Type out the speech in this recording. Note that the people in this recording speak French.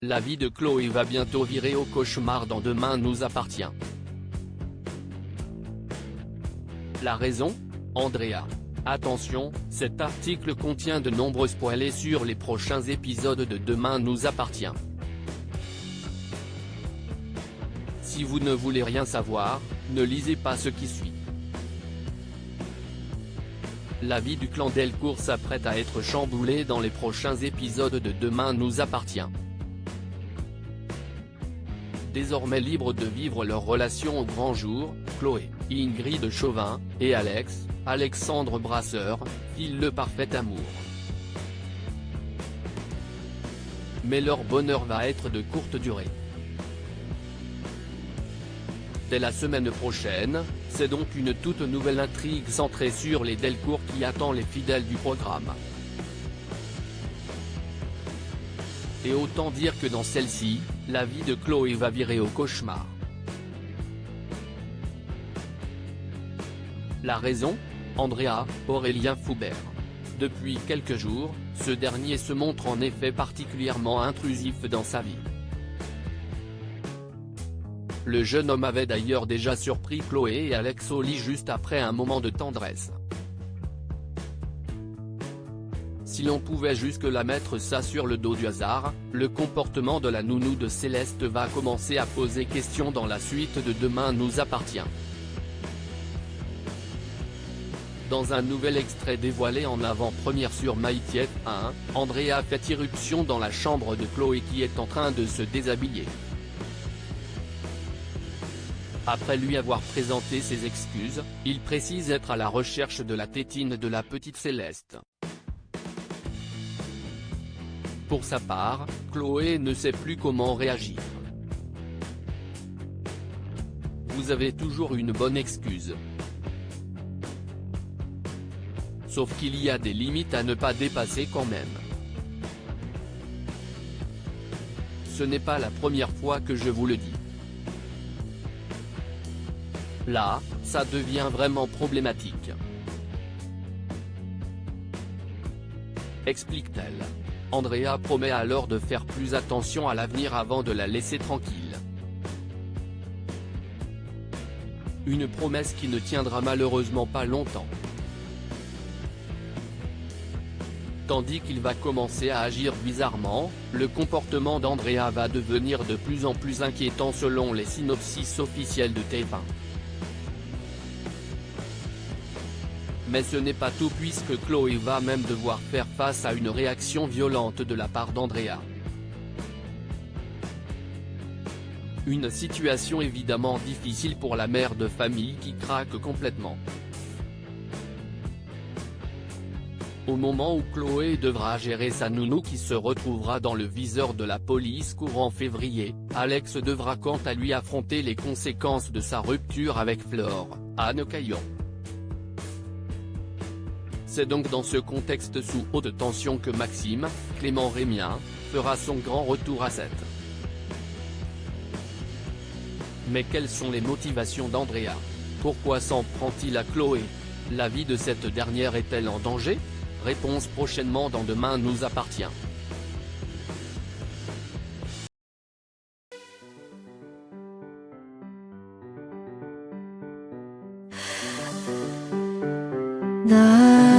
La vie de Chloé va bientôt virer au cauchemar dans Demain nous appartient. La raison ? Andrea. Attention, cet article contient de nombreux spoilers sur les prochains épisodes de Demain nous appartient. Si vous ne voulez rien savoir, ne lisez pas ce qui suit. La vie du clan Delcourt s'apprête à être chamboulée dans les prochains épisodes de Demain nous appartient. Désormais libres de vivre leur relation au grand jour, Chloé, Ingrid Chauvin, et Alexandre Brasseur, filent le parfait amour. Mais leur bonheur va être de courte durée. Dès la semaine prochaine, c'est donc une toute nouvelle intrigue centrée sur les Delcourt qui attend les fidèles du programme. Et autant dire que dans celle-ci, la vie de Chloé va virer au cauchemar. La raison ? Andrea, Aurélien Foubert. Depuis quelques jours, ce dernier se montre en effet particulièrement intrusif dans sa vie. Le jeune homme avait d'ailleurs déjà surpris Chloé et Alex au lit juste après un moment de tendresse. Si l'on pouvait jusque-là mettre ça sur le dos du hasard, le comportement de la nounou de Céleste va commencer à poser question dans la suite de Demain nous appartient. Dans un nouvel extrait dévoilé en avant-première sur MyTF1, Andrea fait irruption dans la chambre de Chloé qui est en train de se déshabiller. Après lui avoir présenté ses excuses, il précise être à la recherche de la tétine de la petite Céleste. Pour sa part, Chloé ne sait plus comment réagir. Vous avez toujours une bonne excuse. Sauf qu'il y a des limites à ne pas dépasser quand même. Ce n'est pas la première fois que je vous le dis. Là, ça devient vraiment problématique. Explique-t-elle. Andrea promet alors de faire plus attention à l'avenir avant de la laisser tranquille. Une promesse qui ne tiendra malheureusement pas longtemps. Tandis qu'il va commencer à agir bizarrement, le comportement d'Andrea va devenir de plus en plus inquiétant selon les synopsis officiels de TF1. Mais ce n'est pas tout puisque Chloé va même devoir faire face à une réaction violente de la part d'Andrea. Une situation évidemment difficile pour la mère de famille qui craque complètement. Au moment où Chloé devra gérer sa nounou qui se retrouvera dans le viseur de la police courant février, Alex devra quant à lui affronter les conséquences de sa rupture avec Flore, Anne Caillon. C'est donc dans ce contexte sous haute tension que Maxime, Clément Rémien, fera son grand retour à 7. Mais quelles sont les motivations d'Andrea ? Pourquoi s'en prend-il à Chloé ? La vie de cette dernière est-elle en danger ? Réponse prochainement dans Demain nous appartient. 나